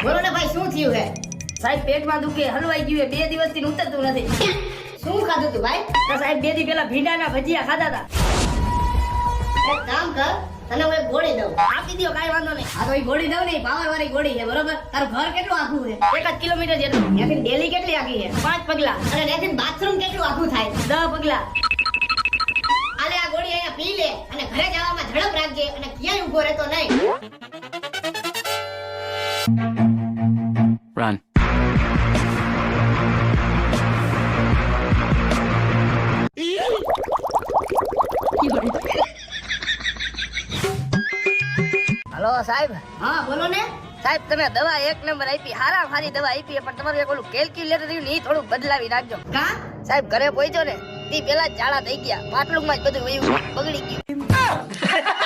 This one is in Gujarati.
બોલો ને ભાઈ શું થયું હે? સાહેબ પેટમાં દુખે, હલવાઈ ગયું, 2 દિવસથી ઉતરતું નથી. શું ખાધું તું ભાઈ? તો સાહેબ 2 દી પહેલા ભીંડાના ભજીયા ખાધા હતા. એક કામ કર, તને હું એક ગોળી દઉં. આપી દ્યો, કાંઈ વાંધો નહીં. આ તો ઈ ગોળી દઉં ને, પાવર વાળી ગોળી છે, બરોબર? તારું ઘર કેટલું આખું છે? 1 જ કિલોમીટર જેટલું. ત્યાંથી ડેલી કેટલી આખી છે? 5 પગલા. અને ત્યાંથી બાથરૂમ કેટલું આખું થાય? 10 પગલા. આલે આ ગોળી અહીંયા પી લે અને ઘરે જવામાં ઝડપ રાખજે અને ક્યાંય ઊભો રહેતો નહીં. Run. હલો સાહેબ. હા બોલો ને. સાહેબ તમે દવા 1 નંબર આપી, હારા હારી દવા આપી, પણ તમારું એક ઓલું કેલ્ક્યુલેટર રહ્યું ને, ઈ થોડું બદલાવી નાખજો. કા? સાહેબ ઘરે પહોંચ્યો ને, ઈ પેલા ઝાડા થઈ ગયા, પાટલું માં જ બધું વયું બગડી ગયું.